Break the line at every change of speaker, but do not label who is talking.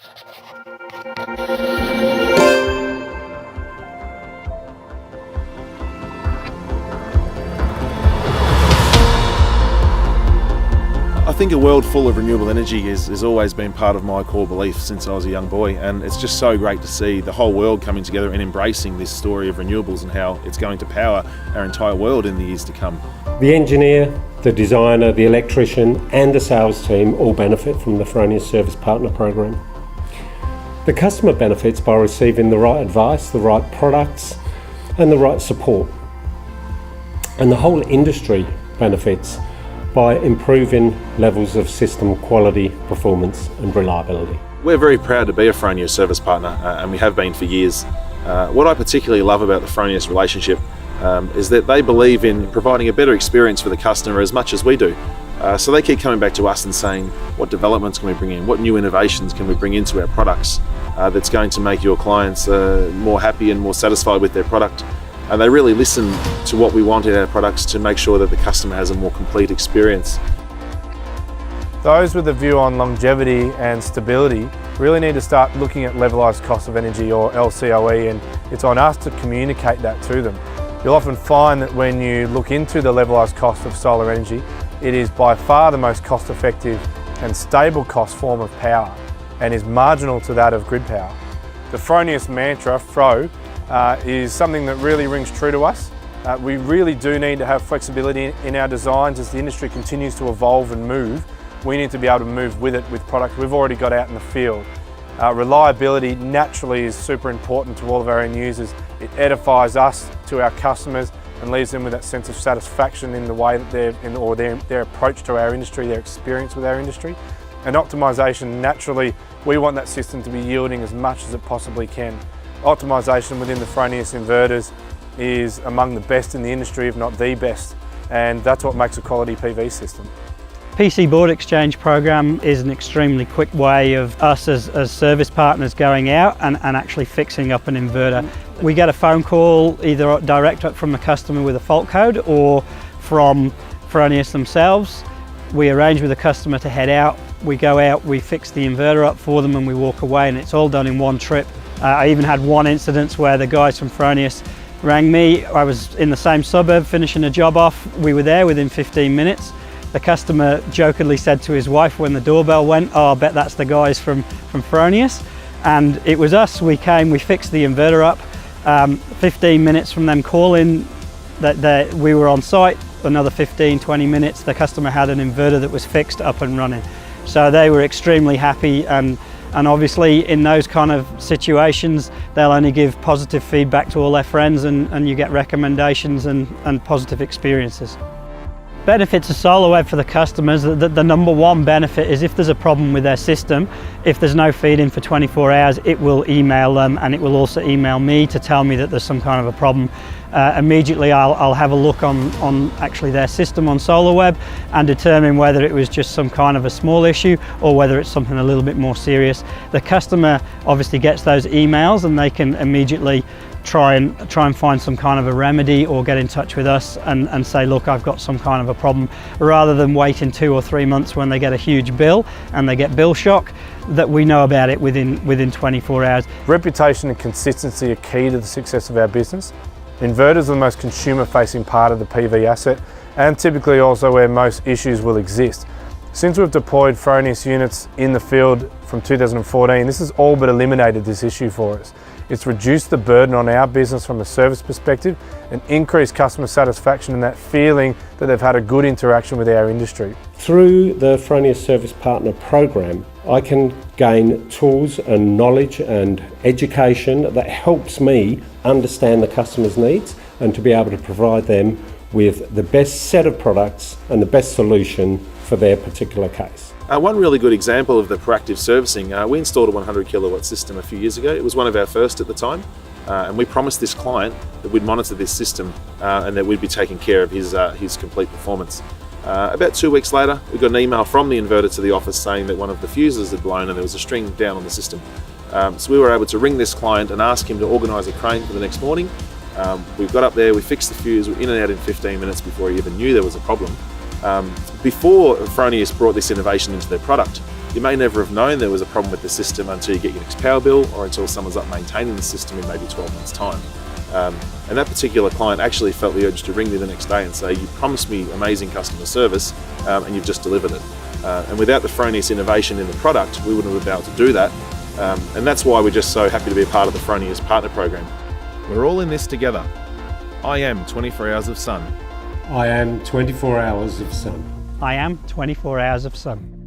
I think a world full of renewable energy has always been part of my core belief since I was a young boy, and it's just so great to see the whole world coming together and embracing this story of renewables and how it's going to power our entire world in the years to come.
The engineer, the designer, the electrician and the sales team all benefit from the Fronius Service Partner program. The customer benefits by receiving the right advice, the right products and the right support. And the whole industry benefits by improving levels of system quality, performance and reliability.
We're very proud to be a Fronius Service Partner, and we have been for years. What I particularly love about the Fronius relationship is that they believe in providing a better experience for the customer as much as we do. So they keep coming back to us and saying, what developments can we bring in? What new innovations can we bring into our products that's going to make your clients more happy and more satisfied with their product? And they really listen to what we want in our products to make sure that the customer has a more complete experience.
Those with a view on longevity and stability really need to start looking at levelised cost of energy, or LCOE, and it's on us to communicate that to them. You'll often find that when you look into the levelised cost of solar energy, it is by far the most cost effective and stable cost form of power, and is marginal to that of grid power. The Fronius mantra, FRO, is something that really rings true to us. We really do need to have flexibility in our designs as the industry continues to evolve and move. We need to be able to move with it with product we've already got out in the field. Reliability naturally is super important to all of our end users. It edifies us to our customers and leaves them with that sense of satisfaction in the way that their approach to our industry, their experience with our industry. And optimisation, naturally, we want that system to be yielding as much as it possibly can. Optimisation within the Fronius inverters is among the best in the industry, if not the best, and that's what makes a quality PV system.
PC board exchange program is an extremely quick way of us as service partners going out and actually fixing up an inverter. We get a phone call either direct up from the customer with a fault code or from Fronius themselves. We arrange with the customer to head out. We go out, we fix the inverter up for them and we walk away, and it's all done in one trip. I even had one incident where the guys from Fronius rang me. I was in the same suburb finishing a job off. We were there within 15 minutes. The customer jokingly said to his wife when the doorbell went, "Oh, I bet that's the guys from Fronius." And it was us. We came, we fixed the inverter up. 15 minutes from them calling, that we were on site. Another 15-20 minutes, the customer had an inverter that was fixed, up and running. So they were extremely happy, and obviously in those kind of situations they'll only give positive feedback to all their friends, and you get recommendations and positive experiences. Benefits of SolarWeb for the customers, the number one benefit is if there's a problem with their system, if there's no feed-in for 24 hours, it will email them, and it will also email me to tell me that there's some kind of a problem. Immediately I'll have a look on actually their system on SolarWeb and determine whether it was just some kind of a small issue or whether it's something a little bit more serious. The customer obviously gets those emails and they can immediately try and find some kind of a remedy or get in touch with us and say, look, I've got some kind of a problem, rather than waiting 2 or 3 months when they get a huge bill and they get bill shock, that we know about it within 24 hours.
Reputation and consistency are key to the success of our business. Inverters are the most consumer-facing part of the PV asset, and typically also where most issues will exist. Since we've deployed Fronius units in the field from 2014, this has all but eliminated this issue for us. It's reduced the burden on our business from a service perspective and increased customer satisfaction and that feeling that they've had a good interaction with our industry.
Through the Fronius Service Partner program, I can gain tools and knowledge and education that helps me understand the customer's needs and to be able to provide them with the best set of products and the best solution for their particular case.
One really good example of the proactive servicing, we installed a 100 kilowatt system a few years ago. It was one of our first at the time, and we promised this client that we'd monitor this system and that we'd be taking care of his complete performance. About 2 weeks later, we got an email from the inverter to the office saying that one of the fuses had blown and there was a string down on the system. So we were able to ring this client and ask him to organise a crane for the next morning. We got up there, we fixed the fuse, we were in and out in 15 minutes before he even knew there was a problem. Before Fronius brought this innovation into their product, You may never have known there was a problem with the system until you get your next power bill or until someone's up maintaining the system in maybe 12 months' time. And that particular client actually felt the urge to ring me the next day and say, you promised me amazing customer service and you've just delivered it. And without the Fronius innovation in the product, we wouldn't have been able to do that. And that's why we're just so happy to be a part of the Fronius Partner Program. We're all in this together. I am 24 hours of sun.
I am 24 hours of sun.
I am 24 hours of sun.